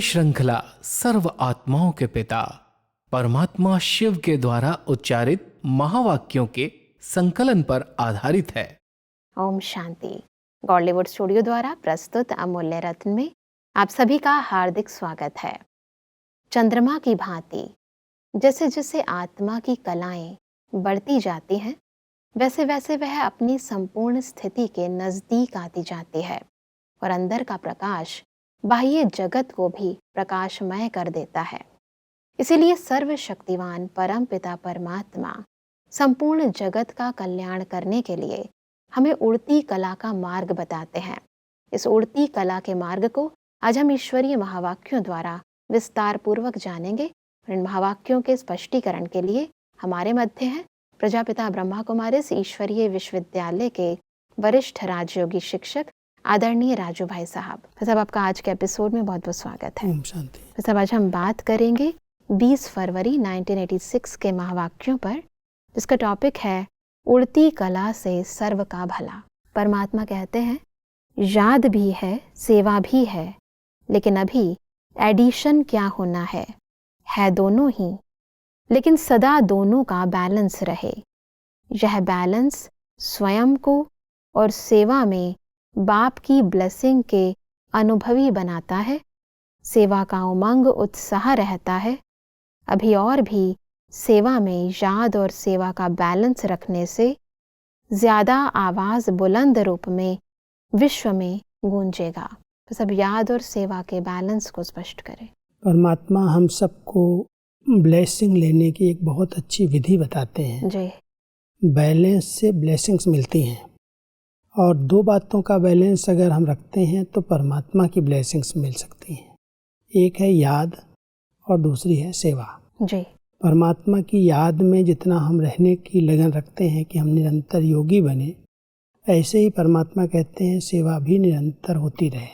श्रृंखला सर्व आत्माओं के पिता परमात्मा शिव के द्वारा उच्चारित महावाक्यों के संकलन पर आधारित है। ओम शांति। गॉडलीवुड स्टूडियो द्वारा प्रस्तुत अमूल्य रत्न में आप सभी का हार्दिक स्वागत है। चंद्रमा की भांति जैसे जैसे आत्मा की कलाएं बढ़ती जाती हैं, वैसे वैसे वह अपनी संपूर्ण स्थिति के नजदीक आती जाती है और अंदर का प्रकाश बाह्य जगत को भी प्रकाशमय कर देता है। इसीलिए सर्वशक्तिवान परम पिता परमात्मा संपूर्ण जगत का कल्याण करने के लिए हमें उड़ती कला का मार्ग बताते हैं। इस उड़ती कला के मार्ग को आज हम ईश्वरीय महावाक्यों द्वारा विस्तार पूर्वक जानेंगे और इन महावाक्यों के स्पष्टीकरण के लिए हमारे मध्य हैं प्रजापिता ब्रह्मा कुमारिस ईश्वरीय विश्वविद्यालय के वरिष्ठ राजयोगी शिक्षक आदरणीय राजू भाई साहब। साहब आपका आज के एपिसोड में बहुत बहुत स्वागत है। ओम शांति। साहब आज हम बात करेंगे 20 फरवरी 1986 के महावाक्यों पर, जिसका टॉपिक है उड़ती कला से सर्व का भला। परमात्मा कहते हैं याद भी है सेवा भी है, लेकिन अभी एडिशन क्या होना है दोनों ही, लेकिन सदा दोनों का बैलेंस रहे। यह बैलेंस स्वयं को और सेवा में बाप की ब्लेसिंग के अनुभवी बनाता है। सेवा का उमंग उत्साह रहता है। अभी और भी सेवा में याद और सेवा का बैलेंस रखने से ज्यादा आवाज बुलंद रूप में विश्व में गूंजेगा। तो सब याद और सेवा के बैलेंस को स्पष्ट करें। परमात्मा हम सबको ब्लेसिंग लेने की एक बहुत अच्छी विधि बताते हैं। जी। बैलेंस से ब्लेसिंग्स मिलती हैं और दो बातों का बैलेंस अगर हम रखते हैं तो परमात्मा की ब्लेसिंग्स मिल सकती हैं। एक है याद और दूसरी है सेवा। जी। परमात्मा की याद में जितना हम रहने की लगन रखते हैं कि हम निरंतर योगी बने, ऐसे ही परमात्मा कहते हैं सेवा भी निरंतर होती रहे।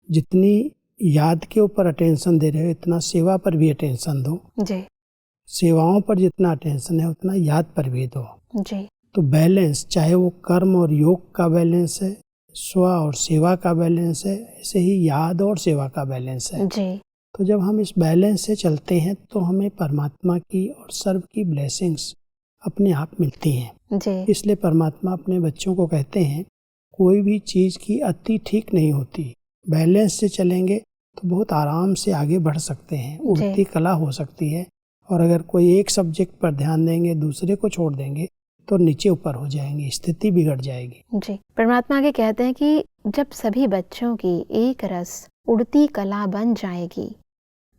जितनी याद के ऊपर अटेंशन दे रहे हो उतना सेवा पर भी अटेंशन दो। जी। सेवाओं पर जितना अटेंशन है उतना याद पर भी दो। जी। तो बैलेंस, चाहे वो कर्म और योग का बैलेंस है, स्व और सेवा का बैलेंस है, ऐसे ही याद और सेवा का बैलेंस है। जी। तो जब हम इस बैलेंस से चलते हैं तो हमें परमात्मा की और सर्व की ब्लेसिंग्स अपने आप मिलती हैं। जी। इसलिए परमात्मा अपने बच्चों को कहते हैं कोई भी चीज़ की अति ठीक नहीं होती। बैलेंस से चलेंगे तो बहुत आराम से आगे बढ़ सकते हैं। उड़ती कला हो सकती है, और अगर कोई एक सब्जेक्ट पर ध्यान देंगे दूसरे को छोड़ देंगे तो नीचे ऊपर हो जाएंगे, स्थिति बिगड़ जाएगी। जी। परमात्मा आगे कहते हैं कि जब सभी बच्चों की एक रस उड़ती कला बन जाएगी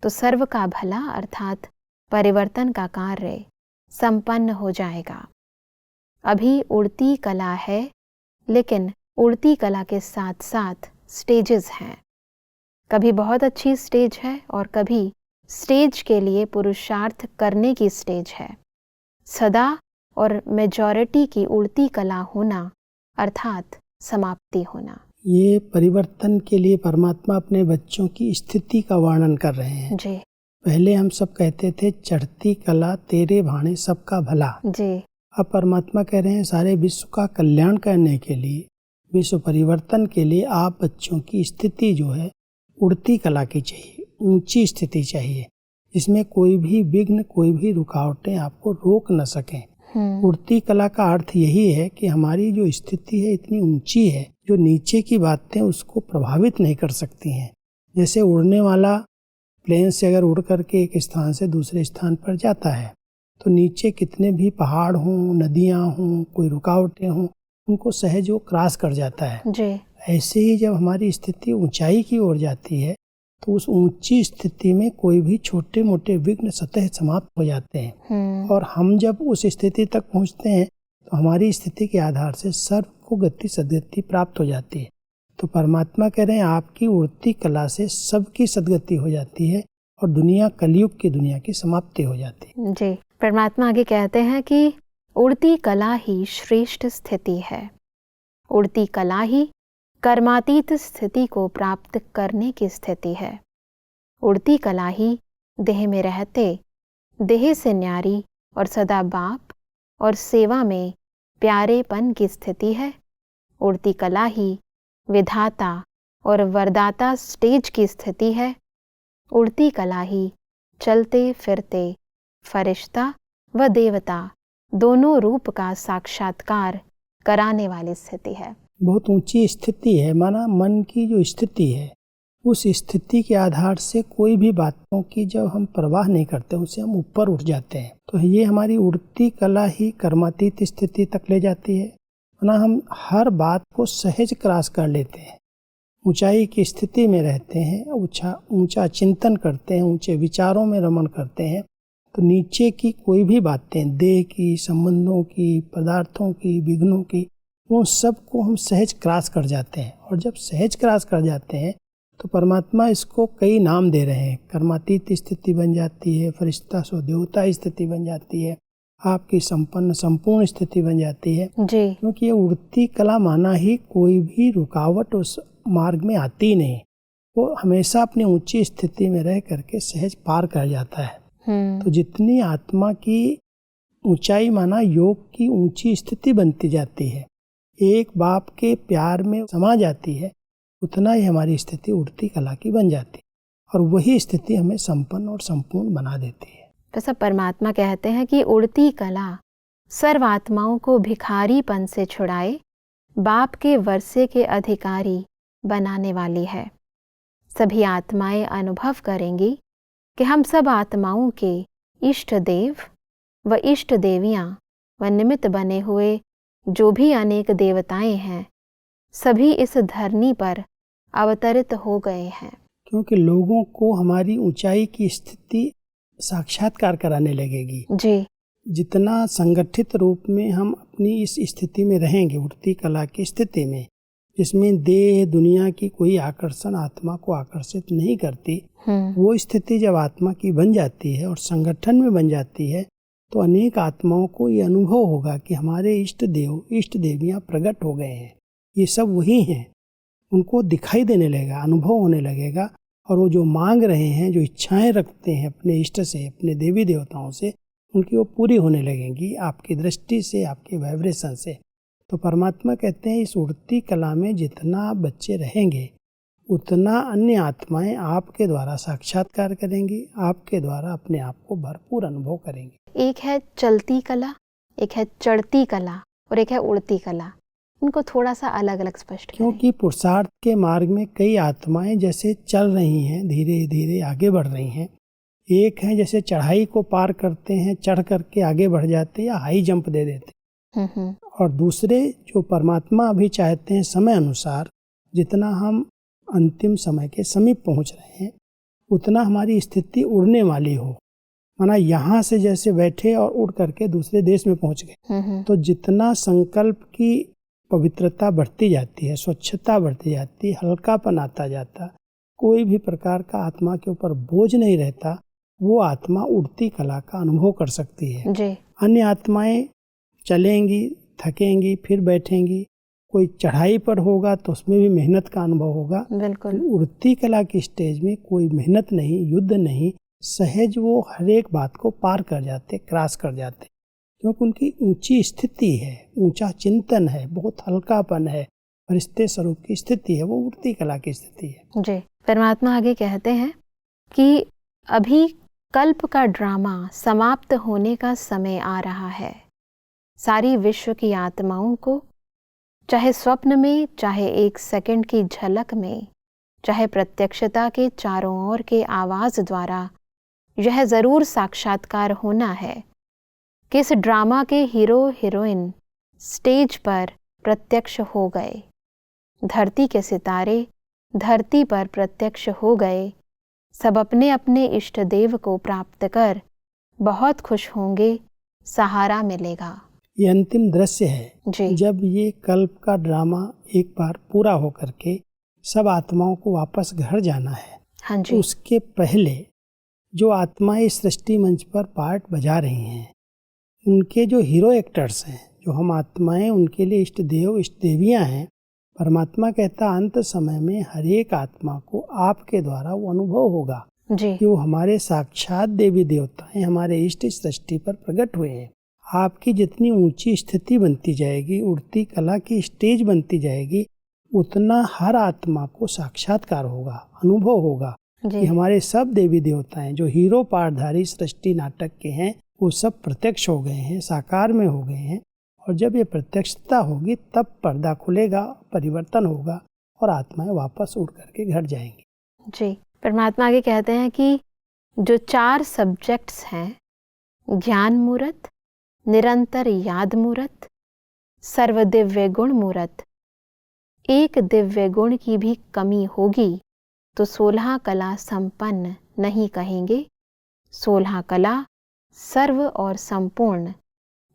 तो सर्व का भला अर्थात परिवर्तन का कार्य संपन्न हो जाएगा। अभी उड़ती कला है, लेकिन उड़ती कला के साथ साथ स्टेजेस हैं। कभी बहुत अच्छी स्टेज है और कभी स्टेज के लिए पुरुषार्थ करने की स्टेज है। सदा और मेजॉरिटी की उड़ती कला होना अर्थात समाप्ति होना। ये परिवर्तन के लिए परमात्मा अपने बच्चों की स्थिति का वर्णन कर रहे हैं। जी। पहले हम सब कहते थे चढ़ती कला तेरे भाणे सबका भला। जी। अब परमात्मा कह रहे हैं सारे विश्व का कल्याण करने के लिए, विश्व परिवर्तन के लिए आप बच्चों की स्थिति जो है उड़ती कला की चाहिए, ऊंची स्थिति चाहिए, जिसमें कोई भी विघ्न, कोई भी रुकावटें आपको रोक न सकें। उड़ती कला का अर्थ यही है कि हमारी जो स्थिति है इतनी ऊंची है, जो नीचे की बातें उसको प्रभावित नहीं कर सकती हैं। जैसे उड़ने वाला प्लेन से अगर उड़ करके एक स्थान से दूसरे स्थान पर जाता है तो नीचे कितने भी पहाड़ हों, नदियां हों, कोई रुकावटें हों, उनको सहज वो क्रॉस कर जाता है। जी। ऐसे ही जब हमारी स्थिति ऊंचाई की ओर जाती है तो उस ऊंची स्थिति में कोई भी छोटे मोटे विघ्न सतह समाप्त हो जाते हैं। और हम जब उस स्थिति तक पहुंचते हैं तो हमारी स्थिति के आधार से सर्व को गति सद्गति प्राप्त हो जाती है। तो परमात्मा कह रहे हैं आपकी उड़ती कला से सबकी सद्गति हो जाती है और दुनिया, कलयुग की दुनिया की समाप्ति हो जाती है। जी। परमात्मा आगे कहते हैं कि उड़ती कला ही श्रेष्ठ स्थिति है। उड़ती कला ही कर्मातीत स्थिति को प्राप्त करने की स्थिति है। उड़ती कला ही देह में रहते, देह से न्यारी और सदा बाप और सेवा में प्यारेपन की स्थिति है। उड़ती कला ही विधाता और वरदाता स्टेज की स्थिति है। उड़ती कला ही चलते फिरते फरिश्ता व देवता दोनों रूप का साक्षात्कार कराने वाली स्थिति है। बहुत ऊंची स्थिति है, माना मन की जो स्थिति है उस स्थिति के आधार से कोई भी बातों की जब हम परवाह नहीं करते उससे हम ऊपर उठ जाते हैं। तो ये हमारी उड़ती कला ही कर्मातीत स्थिति तक ले जाती है। माना हम हर बात को सहज क्रॉस कर लेते हैं, ऊंचाई की स्थिति में रहते हैं, ऊंचा चिंतन करते हैं, ऊंचे विचारों में रमण करते हैं। तो नीचे की कोई भी बातें, देह की, संबंधों की, पदार्थों की, विघ्नों की, वो सब को हम सहज क्रॉस कर जाते हैं। और जब सहज क्रॉस कर जाते हैं तो परमात्मा इसको कई नाम दे रहे हैं। कर्मातीत स्थिति बन जाती है, फरिश्ता सो देवता स्थिति बन जाती है, आपकी संपन्न संपूर्ण स्थिति बन जाती है जी। क्योंकि ये उड़ती कला माना ही कोई भी रुकावट उस मार्ग में आती नहीं, वो हमेशा अपनी ऊंची स्थिति में रह करके सहज पार कर जाता है। तो जितनी आत्मा की ऊंचाई माना योग की ऊंची स्थिति बनती जाती है, एक बाप के प्यार में समा जाती है, उतना ही हमारी स्थिति उड़ती कला की बन जाती है और वही स्थिति हमें संपन्न और संपूर्ण बना देती है। तो सब परमात्मा कहते हैं कि उड़ती कला सर्व आत्माओं को भिखारीपन से छुड़ाए बाप के वर्षे के अधिकारी बनाने वाली है। सभी आत्माएं अनुभव करेंगी कि हम सब आत्माओं के इष्ट देव व इष्ट देवियां व निमित्त बने हुए जो भी अनेक देवताएं हैं सभी इस धरनी पर अवतरित हो गए हैं। क्योंकि लोगों को हमारी ऊंचाई की स्थिति साक्षात्कार कराने लगेगी जी। जितना संगठित रूप में हम अपनी इस स्थिति में रहेंगे, उड़ती कला की स्थिति में, जिसमें देह दुनिया की कोई आकर्षण आत्मा को आकर्षित नहीं करती, वो स्थिति जब आत्मा की बन जाती है और संगठन में बन जाती है तो अनेक आत्माओं को ये अनुभव होगा कि हमारे इष्ट देव इष्ट देवियां प्रकट हो गए हैं, ये सब वही हैं। उनको दिखाई देने लगेगा, अनुभव होने लगेगा और वो जो मांग रहे हैं, जो इच्छाएं रखते हैं अपने इष्ट से, अपने देवी देवताओं से, उनकी वो पूरी होने लगेंगी आपकी दृष्टि से, आपके वाइब्रेशन से। तो परमात्मा कहते हैं इस उड़ती कला में जितना आप बच्चे रहेंगे उतना अन्य आत्माएं आपके द्वारा साक्षात्कार करेंगी, आपके द्वारा अपने आप को भरपूर अनुभव करेंगी। एक है चलती कला, एक है चढ़ती कला और एक है उड़ती कला। इनको थोड़ा सा अलग अलग स्पष्ट करें। क्योंकि पुरुषार्थ के मार्ग में कई आत्माएं जैसे चल रही हैं, धीरे धीरे आगे बढ़ रही हैं। एक है जैसे चढ़ाई को पार करते हैं, चढ़ करके आगे बढ़ जाते या हाई जंप दे देते। और दूसरे जो परमात्मा अभी चाहते हैं समय अनुसार जितना हम अंतिम समय के समीप पहुंच रहे हैं उतना हमारी स्थिति उड़ने वाली हो। माना यहाँ से जैसे बैठे और उड़ करके दूसरे देश में पहुंच गए, तो जितना संकल्प की पवित्रता बढ़ती जाती है, स्वच्छता बढ़ती जाती है, हल्कापन आता जाता, कोई भी प्रकार का आत्मा के ऊपर बोझ नहीं रहता, वो आत्मा उड़ती कला का अनुभव कर सकती है जी। अन्य आत्माएं चलेंगी, थकेंगी, फिर बैठेंगी, कोई चढ़ाई पर होगा तो उसमें भी मेहनत का अनुभव होगा। बिल्कुल। उड़ती कला की स्टेज में कोई मेहनत नहीं, युद्ध नहीं, सहज वो हर एक बात को पार कर जाते, क्रॉस कर जाते, क्योंकि उनकी ऊंची स्थिति है, ऊंचा चिंतन है, बहुत हल्कापन है, फरिश्ते स्वरूप की स्थिति है, वो उड़ती कला की स्थिति है। जी। परमात्मा आगे कहते हैं कि अभी कल्प का ड्रामा समाप्त होने का समय आ रहा है। सारी विश्व की आत्माओं को चाहे स्वप्न में, चाहे एक सेकंड की झलक में, चाहे प्रत्यक्षता के चारों ओर के आवाज द्वारा यह जरूर साक्षात्कार होना है कि इस ड्रामा के हीरो हीरोइन स्टेज पर प्रत्यक्ष हो गए। धरती के सितारे धरती पर प्रत्यक्ष हो गए। सब अपने अपने इष्ट देव को प्राप्त कर बहुत खुश होंगे, सहारा मिलेगा। ये अंतिम दृश्य है जी। जब ये कल्प का ड्रामा एक बार पूरा हो करके सब आत्माओं को वापस घर जाना है। हाँ जी। उसके पहले जो आत्माएं इस सृष्टि मंच पर पार्ट बजा रही हैं, उनके जो हीरो एक्टर्स हैं, जो हम आत्माएं उनके लिए इष्ट देव इष्ट देवियां हैं, परमात्मा कहता अंत समय में हर एक आत्मा को आपके द्वारा वो अनुभव होगा जी। कि वो हमारे साक्षात देवी देवताएं, हमारे इष्ट इस सृष्टि पर प्रकट हुए हैं। आपकी जितनी ऊंची स्थिति बनती जाएगी, उड़ती कला की स्टेज बनती जाएगी, उतना हर आत्मा को साक्षात्कार होगा, अनुभव होगा कि हमारे सब देवी देवता हैं जो हीरो पाठधारी सृष्टि नाटक के हैं, वो सब प्रत्यक्ष हो गए हैं, साकार में हो गए हैं। और जब ये प्रत्यक्षता होगी तब पर्दा खुलेगा, परिवर्तन होगा और आत्माएं वापस उड़ करके घर जाएंगी। जी, परमात्मा आगे कहते हैं कि जो 4 सब्जेक्ट्स हैं, ज्ञान मूर्त, निरंतर याद मूर्त, सर्वदिव्य गुण मूर्त, एक दिव्य गुण की भी कमी होगी तो 16 कला संपन्न नहीं कहेंगे। 16 कला सर्व और संपूर्ण,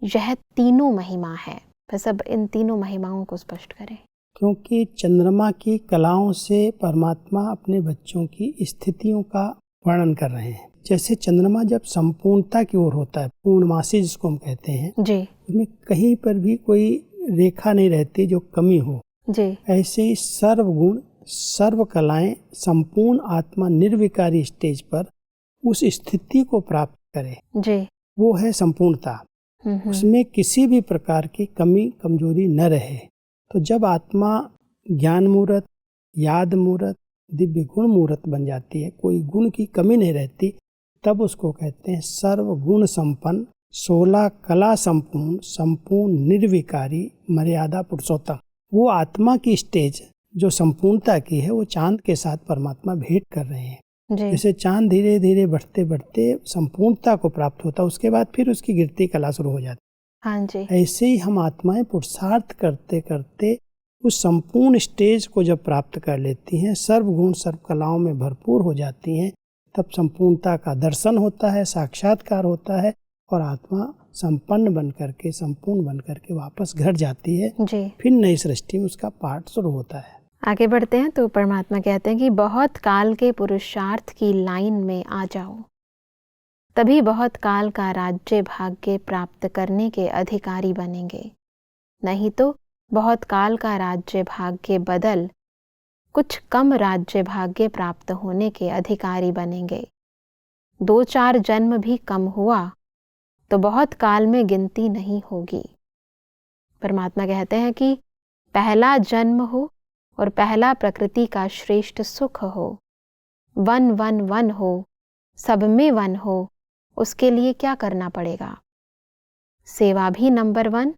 यह तीनों महिमा है। बस अब इन तीनों महिमाओं को स्पष्ट करें। क्योंकि चंद्रमा की कलाओं से परमात्मा अपने बच्चों की स्थितियों का वर्णन कर रहे हैं। जैसे चंद्रमा जब संपूर्णता की ओर होता है, पूर्णमासी जिसको हम कहते हैं जी, उसमें कहीं पर भी कोई रेखा नहीं रहती जो कमी हो। जी, ऐसे ही सर्वगुण सर्व कलाएं संपूर्ण आत्मा निर्विकारी स्टेज पर उस स्थिति को प्राप्त करे, जी, वो है संपूर्णता। उसमें किसी भी प्रकार की कमी कमजोरी न रहे। तो जब आत्मा ज्ञान मूर्त, याद मूर्त, दिव्य गुण मूर्त बन जाती है, कोई गुण की कमी नहीं रहती, तब उसको कहते हैं सर्व गुण संपन्न, 16 कला संपूर्ण, संपूर्ण निर्विकारी, मर्यादा पुरुषोत्तम। वो आत्मा की स्टेज जो संपूर्णता की है, वो चांद के साथ परमात्मा भेंट कर रहे हैं। जैसे चांद धीरे धीरे बढ़ते बढ़ते संपूर्णता को प्राप्त होता, उसके बाद फिर उसकी गिरती कला शुरू हो जाती। हाँ जी। ऐसे ही हम आत्माएं पुरुषार्थ करते करते उस संपूर्ण स्टेज को जब प्राप्त कर लेती हैं, सर्वगुण सर्व कलाओं में भरपूर हो जाती हैं, तब संपूर्णता का दर्शन होता है, साक्षात्कार होता है और आत्मा संपन्न बन करके, संपूर्ण बन करके वापस घर जाती है जी। फिर नई सृष्टि में उसका पाठ शुरू होता है। आगे बढ़ते हैं तो परमात्मा कहते हैं कि बहुत काल के पुरुषार्थ की लाइन में आ जाओ, तभी बहुत काल का राज्य भाग्य प्राप्त करने के अधिकारी बनेंगे। नहीं तो बहुत काल का राज्य भाग्य बदल कुछ कम राज्य भाग्य प्राप्त होने के अधिकारी बनेंगे। 2-4 जन्म भी कम हुआ तो बहुत काल में गिनती नहीं होगी। परमात्मा कहते हैं कि पहला जन्म हो और पहला प्रकृति का श्रेष्ठ सुख हो, वन वन वन हो, सब में वन हो, उसके लिए क्या करना पड़ेगा? सेवा भी नंबर 1,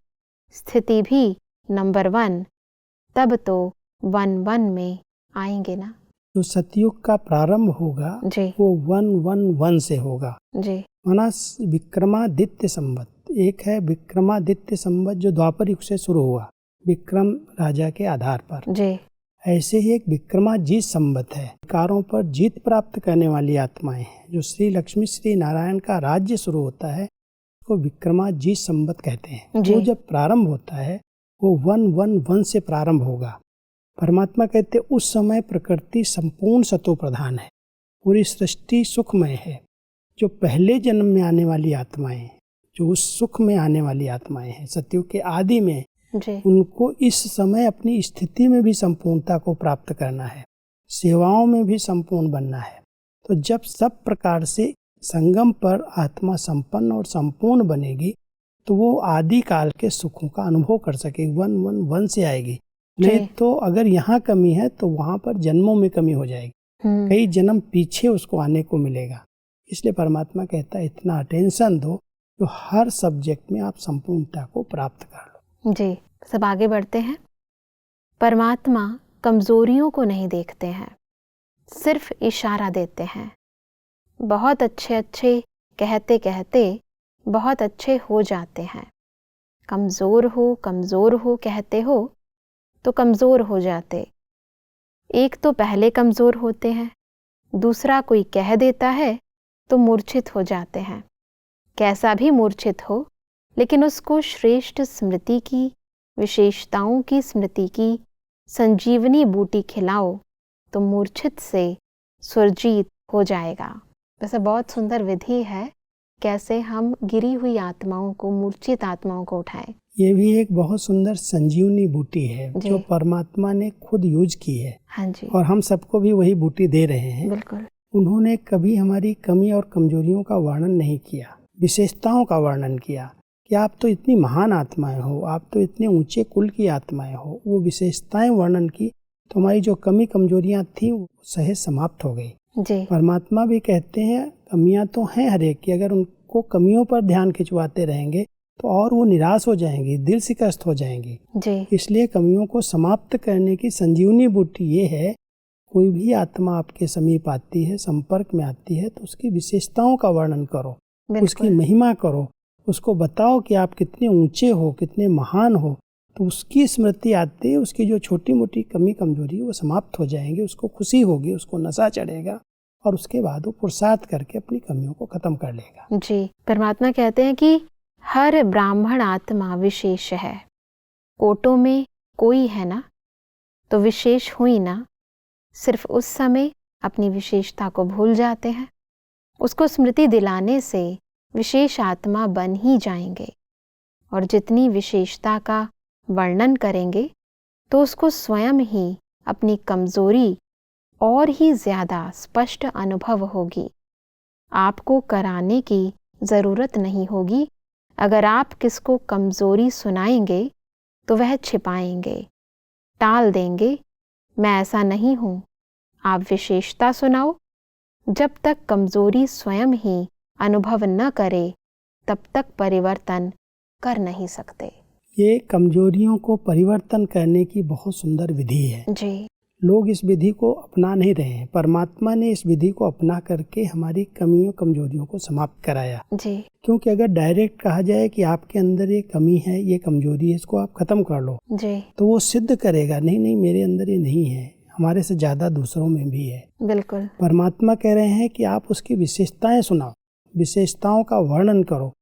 स्थिति भी नंबर 1, तब तो 1-1 में आएंगे ना। जो सतयुग का प्रारंभ होगा जी, वो 1-1-1 से होगा। जी, माना विक्रमादित्य संवत, एक है विक्रमादित्य संवत जो द्वापर युग से शुरू हुआ विक्रम राजा के आधार पर। जी, ऐसे ही एक विक्रमाजीत संवत है, कारों पर जीत प्राप्त करने वाली आत्माएं हैं। जो श्री लक्ष्मी श्री नारायण का राज्य शुरू होता है उसको विक्रमाजीत संवत कहते हैं। वो जब प्रारंभ होता है वो 1-1-1 से प्रारंभ होगा। परमात्मा कहते उस समय प्रकृति संपूर्ण सतो प्रधान है, पूरी सृष्टि सुखमय है। जो पहले जन्म में आने वाली आत्माएं, जो उस सुख में आने वाली आत्माएं हैं सतयुग के आदि में, उनको इस समय अपनी स्थिति में भी संपूर्णता को प्राप्त करना है, सेवाओं में भी संपूर्ण बनना है। तो जब सब प्रकार से संगम पर आत्मा संपन्न और संपूर्ण बनेगी तो वो आदि काल के सुखों का अनुभव कर सकेगी। 1-1-1 से आएगी। नहीं तो अगर यहाँ कमी है तो वहाँ पर जन्मों में कमी हो जाएगी, कई जन्म पीछे उसको आने को मिलेगा। इसलिए परमात्मा कहता है इतना अटेंशन दो तो हर सब्जेक्ट में आप संपूर्णता को प्राप्त कर लो। जी, सब आगे बढ़ते हैं। परमात्मा कमजोरियों को नहीं देखते हैं, सिर्फ इशारा देते हैं। बहुत अच्छे अच्छे कहते कहते बहुत अच्छे हो जाते हैं। कमजोर हो कहते हो तो कमजोर हो जाते। एक तो पहले कमजोर होते हैं, दूसरा कोई कह देता है तो मूर्छित हो जाते हैं। कैसा भी मूर्छित हो, लेकिन उसको श्रेष्ठ स्मृति की, विशेषताओं की स्मृति की संजीवनी बूटी खिलाओ तो मूर्छित से सुरजीत हो जाएगा। वैसे बहुत सुंदर विधि है कैसे हम गिरी हुई आत्माओं को, मूर्छित आत्माओं को उठाएं। ये भी एक बहुत सुंदर संजीवनी बूटी है जो परमात्मा ने खुद यूज की है। हाँ जी। और हम सबको भी वही बूटी दे रहे हैं। बिल्कुल। उन्होंने कभी हमारी कमी और कमजोरियों का वर्णन नहीं किया, विशेषताओं का वर्णन किया कि आप तो इतनी महान आत्माएं हो, आप तो इतने ऊंचे कुल की आत्माएं हो। वो विशेषताएं वर्णन की तो हमारी जो कमी कमजोरियां थी वो सहज समाप्त हो गई। जी परमात्मा भी कहते हैं कमियां तो हैं हर एक की, अगर उनको कमियों पर ध्यान खिंचवाते रहेंगे तो और वो निराश हो जाएंगी, दिल शिकस्त हो जाएंगी। जी इसलिए कमियों को समाप्त करने की संजीवनी बूटी ये है, कोई भी आत्मा आपके समीप आती है, संपर्क में आती है, तो उसकी विशेषताओं का वर्णन करो, उसकी महिमा करो, उसको बताओ कि आप कितने ऊंचे हो, कितने महान हो। तो उसकी स्मृति आती है, उसकी जो छोटी मोटी कमी कमजोरी वो समाप्त हो जाएंगी, उसको खुशी होगी, उसको नशा चढ़ेगा और उसके बाद वो पुरुषार्थ करके अपनी कमियों को खत्म कर लेगा। जी, परमात्मा कहते हैं कि हर ब्राह्मण आत्मा विशेष है। कोटों में कोई है ना तो विशेष हुई ना, सिर्फ उस समय अपनी विशेषता को भूल जाते हैं। उसको स्मृति दिलाने से विशेष आत्मा बन ही जाएंगे और जितनी विशेषता का वर्णन करेंगे तो उसको स्वयं ही अपनी कमजोरी और ही ज्यादा स्पष्ट अनुभव होगी। आपको कराने की जरूरत नहीं होगी। अगर आप किसको कमजोरी सुनाएंगे तो वह छिपाएंगे, टाल देंगे, मैं ऐसा नहीं हूं। आप विशेषता सुनाओ। जब तक कमजोरी स्वयं ही अनुभव न करे तब तक परिवर्तन कर नहीं सकते। ये कमजोरियों को परिवर्तन करने की बहुत सुंदर विधि है। जी लोग इस विधि को अपना नहीं रहे हैं। परमात्मा ने इस विधि को अपना करके हमारी कमियों कमजोरियों को समाप्त कराया। जी क्योंकि अगर डायरेक्ट कहा जाए कि आपके अंदर ये कमी है, ये कमजोरी है, इसको आप खत्म कर लो, जी तो वो सिद्ध करेगा नहीं नहीं मेरे अंदर ये नहीं है, हमारे से ज्यादा दूसरों में भी है। बिल्कुल। परमात्मा कह रहे हैं कि आप उसकी विशेषताएं सुनाओ, विशेषताओं का वर्णन करो।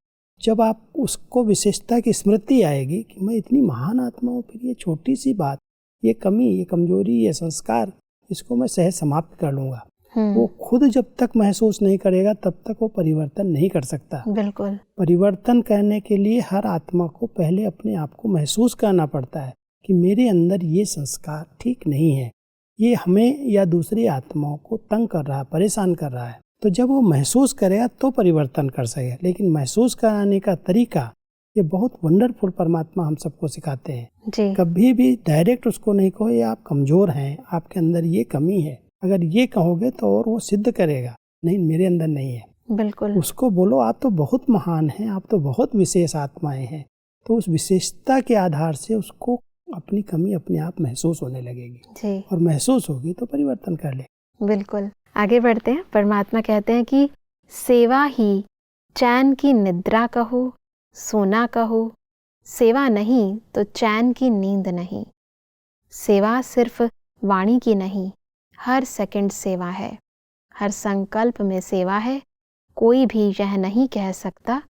जब आप उसको विशेषता की स्मृति आएगी कि मैं इतनी महान आत्मा हूँ, फिर ये छोटी सी बात, ये कमी, ये कमजोरी, ये संस्कार, इसको मैं सहज समाप्त कर लूंगा। वो खुद जब तक महसूस नहीं करेगा तब तक वो परिवर्तन नहीं कर सकता। बिल्कुल। परिवर्तन करने के लिए हर आत्मा को पहले अपने आप को महसूस करना पड़ता है कि मेरे अंदर ये संस्कार ठीक नहीं है, ये हमें या दूसरी आत्माओं को तंग कर रहा है, परेशान कर रहा है। तो जब वो महसूस करेगा तो परिवर्तन कर सकेगा। लेकिन महसूस कराने का तरीका ये बहुत वंडरफुल परमात्मा हम सबको सिखाते हैं। जी कभी भी डायरेक्ट उसको नहीं कहो ये आप कमजोर हैं, आपके अंदर ये कमी है। अगर ये कहोगे तो और वो सिद्ध करेगा नहीं मेरे अंदर नहीं है। बिल्कुल। उसको बोलो आप तो बहुत महान हैं, आप तो बहुत विशेष आत्माएं हैं। तो उस विशेषता के आधार से उसको अपनी कमी अपने आप महसूस होने लगेगी। जी और महसूस होगी तो परिवर्तन कर ले। बिल्कुल। आगे बढ़ते हैं। परमात्मा कहते हैं कि सेवा ही चैन की निद्रा कहो, सोना कहो, सेवा नहीं तो चैन की नींद नहीं। सेवा सिर्फ वाणी की नहीं, हर सेकंड सेवा है, हर संकल्प में सेवा है। कोई भी यह नहीं कह सकता,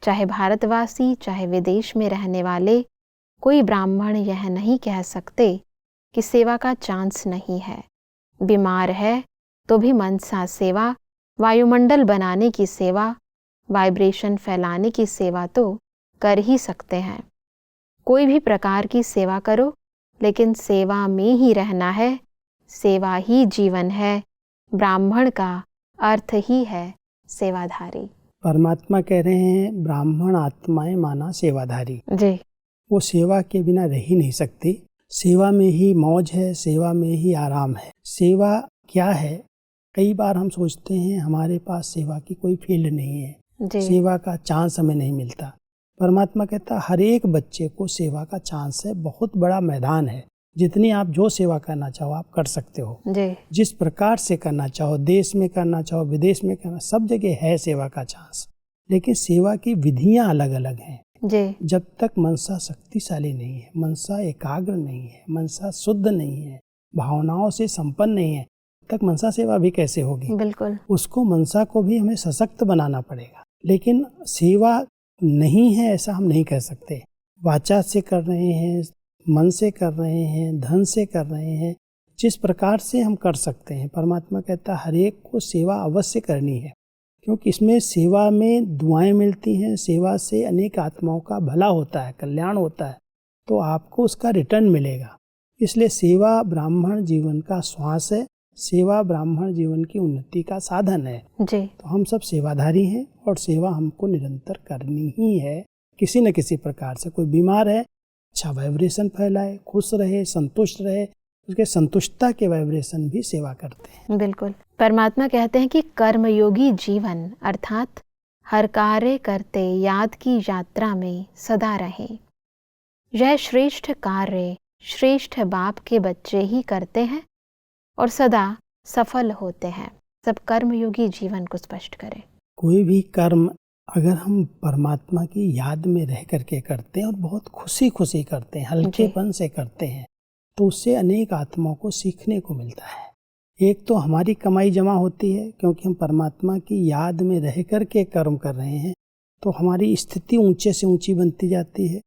चाहे भारतवासी चाहे विदेश में रहने वाले, कोई ब्राह्मण यह नहीं कह सकते कि सेवा का चांस नहीं है। बीमार है तो भी मनसा सेवा, वायुमंडल बनाने की सेवा, वाइब्रेशन फैलाने की सेवा तो कर ही सकते हैं। कोई भी प्रकार की सेवा करो, लेकिन सेवा में ही रहना है। सेवा ही जीवन है। ब्राह्मण का अर्थ ही है सेवाधारी। परमात्मा कह रहे हैं ब्राह्मण आत्माएं माना सेवाधारी। जी वो सेवा के बिना रह ही नहीं सकती। सेवा में ही मौज है, सेवा में ही आराम है। सेवा क्या है? कई बार हम सोचते हैं हमारे पास सेवा की कोई फील्ड नहीं है, सेवा का चांस हमें नहीं मिलता। परमात्मा कहता हर एक बच्चे को सेवा का चांस है, बहुत बड़ा मैदान है। जितनी आप जो सेवा करना चाहो आप कर सकते हो। जिस प्रकार से करना चाहो, देश में करना चाहो, विदेश में करना, सब जगह है सेवा का चांस। लेकिन सेवा की विधियां अलग अलग हैं। जब तक मनसा शक्तिशाली नहीं है, मनसा एकाग्र नहीं है, मनसा शुद्ध नहीं है, भावनाओं से संपन्न नहीं है, तक मनसा सेवा भी कैसे होगी? बिल्कुल। उसको मनसा को भी हमें सशक्त बनाना पड़ेगा। लेकिन सेवा नहीं है ऐसा हम नहीं कह सकते। वाचा से कर रहे हैं, मन से कर रहे हैं, धन से कर रहे हैं, जिस प्रकार से हम कर सकते हैं। परमात्मा कहता है हर एक को सेवा अवश्य करनी है, क्योंकि इसमें सेवा में दुआएं मिलती हैं। सेवा से अनेक आत्माओं का भला होता है, कल्याण होता है, तो आपको उसका रिटर्न मिलेगा। इसलिए सेवा ब्राह्मण जीवन का श्वास है, सेवा ब्राह्मण जीवन की उन्नति का साधन है। तो हम सब सेवाधारी हैं और सेवा हमको निरंतर करनी ही है। किसी न किसी प्रकार से कोई बीमार है, अच्छा वाइब्रेशन फैलाए, खुश रहे, संतुष्ट रहे, उसके संतुष्टता के वाइब्रेशन भी सेवा करते हैं। बिल्कुल। परमात्मा कहते हैं कि कर्मयोगी जीवन अर्थात हर कार्य करते याद की यात्रा में सदा रहें। यह श्रेष्ठ कार्य श्रेष्ठ बाप के बच्चे ही करते हैं और सदा सफल होते हैं। सब कर्मयोगी जीवन को स्पष्ट करें। कोई भी कर्म अगर हम परमात्मा की याद में रह करके करते हैं और बहुत खुशी खुशी करते हैं, हल्केपन से करते हैं, तो उससे अनेक आत्माओं को सीखने को मिलता है। एक तो हमारी कमाई जमा होती है क्योंकि हम परमात्मा की याद में रह करके कर्म कर रहे हैं, तो हमारी स्थिति ऊंचे से ऊंची बनती जाती है।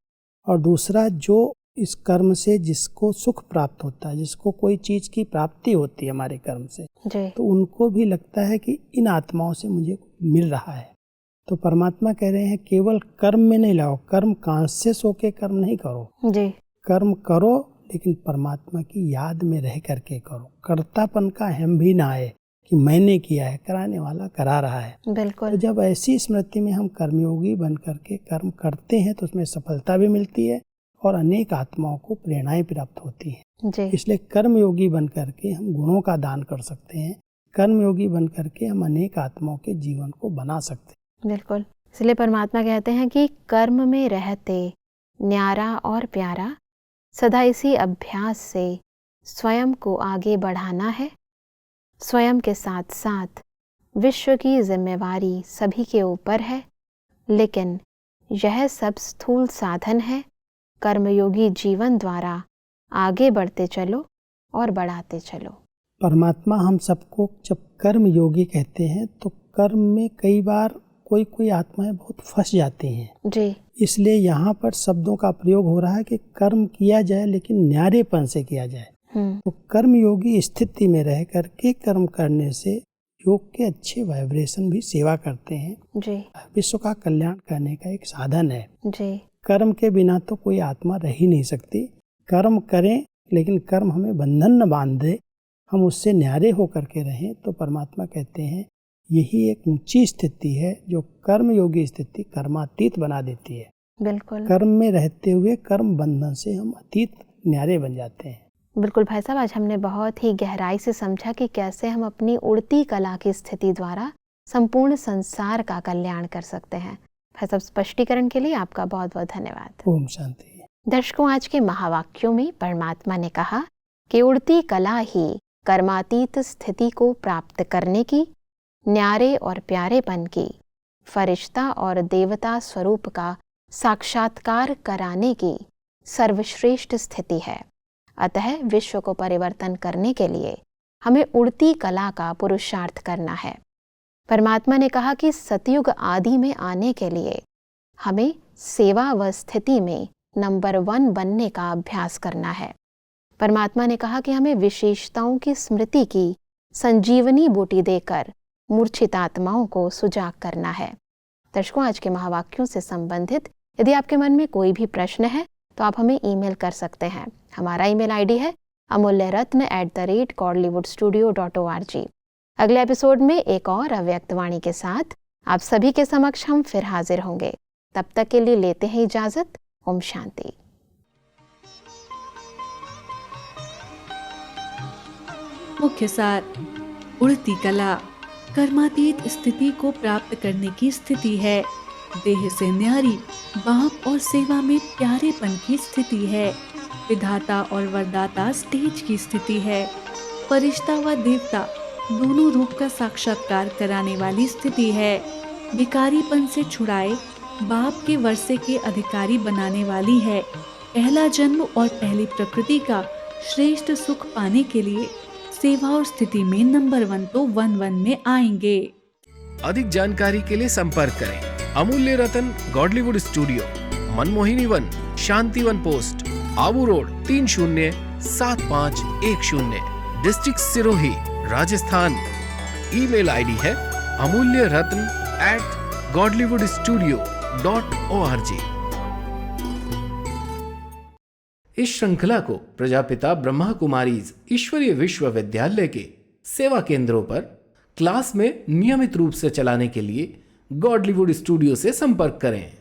और दूसरा, जो इस कर्म से जिसको सुख प्राप्त होता है, जिसको कोई चीज़ की प्राप्ति होती है हमारे कर्म से, तो उनको भी लगता है कि इन आत्माओं से मुझे मिल रहा है। तो परमात्मा कह रहे हैं केवल कर्म में नहीं लाओ, कर्म कॉन्शियस होके कर्म नहीं करो जी। कर्म करो लेकिन परमात्मा की याद में रह करके करो। कर्तापन का हम भी ना आए कि मैंने किया है, कराने वाला करा रहा है। बिल्कुल। तो जब ऐसी स्मृति में हम कर्मयोगी बन करके कर्म करते हैं तो उसमें सफलता भी मिलती है और अनेक आत्माओं को प्रेरणाएं प्राप्त होती हैं जी। इसलिए कर्मयोगी बन करके हम गुणों का दान कर सकते हैं। कर्मयोगी बन करके हम अनेक आत्माओं के जीवन को बना सकते हैं। बिल्कुल। इसलिए परमात्मा कहते हैं कि कर्म में रहते न्यारा और प्यारा, सदा इसी अभ्यास से स्वयं को आगे बढ़ाना है। स्वयं के साथ साथ विश्व की जिम्मेवारी सभी के ऊपर है, लेकिन यह सब स्थूल साधन है। कर्मयोगी जीवन द्वारा आगे बढ़ते चलो और बढ़ाते चलो। परमात्मा हम सबको जब कर्म योगी कहते हैं तो कर्म में कई बार कोई आत्माएं बहुत फंस जाती हैं जी। इसलिए यहाँ पर शब्दों का प्रयोग हो रहा है कि कर्म किया जाए लेकिन न्यारेपन से किया जाए। तो कर्म योगी स्थिति में रह करके कर्म करने से योग के अच्छे वाइब्रेशन भी सेवा करते हैं जी। विश्व का कल्याण करने का एक साधन है जी। कर्म के बिना तो कोई आत्मा रह ही नहीं सकती। कर्म करें लेकिन कर्म हमें बंधन न बांध दे, हम उससे न्यारे होकर के रहें। तो परमात्मा कहते हैं यही एक ऊंची स्थिति है जो कर्म योगी स्थिति कर्मातीत बना देती है। बिल्कुल। कर्म में रहते हुए कर्म बंधन से हम अतीत न्यारे बन जाते हैं। बिल्कुल भाई साहब, आज हमने बहुत ही गहराई से समझा कि कैसे हम अपनी उड़ती कला की स्थिति द्वारा संपूर्ण संसार का कल्याण कर सकते हैं। भाई साहब, स्पष्टीकरण के लिए आपका बहुत बहुत धन्यवाद। ओम शांति। दर्शकों, आज के महावाक्यों में परमात्मा ने कहा कि उड़ती कला ही कर्मातीत स्थिति को प्राप्त करने की, न्यारे और प्यारेपन की, फरिश्ता और देवता स्वरूप का साक्षात्कार कराने की सर्वश्रेष्ठ स्थिति है। अतः विश्व को परिवर्तन करने के लिए हमें उड़ती कला का पुरुषार्थ करना है। परमात्मा ने कहा कि सतयुग आदि में आने के लिए हमें सेवा व स्थिति में नंबर 1 बनने का अभ्यास करना है। परमात्मा ने कहा कि हमें विशेषताओं की स्मृति की संजीवनी बूटी देकर मूर्छित आत्माओं को सुजाग करना है। दर्शकों, आज के महावाक्यों से संबंधित यदि आपके मन में कोई भी प्रश्न है तो आप हमें ईमेल कर सकते हैं। हमारा ईमेल आईडी है amulyaratna@godlywoodstudio.org। अगले एपिसोड में एक और अव्यक्त वाणी के साथ आप सभी के समक्ष हम फिर हाजिर होंगे। तब तक के लिए लेते हैं इजाजत। ओम शांति। मुख्य सार: उड़ती कला कर्मातीत स्थिति को प्राप्त करने की स्थिति है। देह से न्यारी, बाप और सेवा में प्यारेपन की स्थिति है। विधाता और वरदाता स्टेज की स्थिति है। फरिश्ता व देवता दोनों रूप का साक्षात्कार कराने वाली स्थिति है। भिखारीपन से छुड़ाए बाप के वर्षे के अधिकारी बनाने वाली है। पहला जन्म और पहली प्रकृति का श्रेष्ठ सुख पाने के लिए सेवा और स्थिति में नंबर 1 तो 1-1 में आएंगे। अधिक जानकारी के लिए संपर्क करें Amulya Ratan Godlywood studio, Manmohini Van, Shanti Van post, Abu road 307510, district Sirohi, Rajasthan. Email ID है amulyaratn@godlywoodstudio.org। इस श्रृंखला को प्रजापिता ब्रह्मा कुमारीज ईश्वरीय विश्वविद्यालय के सेवा केंद्रों पर क्लास में नियमित रूप से चलाने के लिए गॉडलीवुड स्टूडियो से संपर्क करें।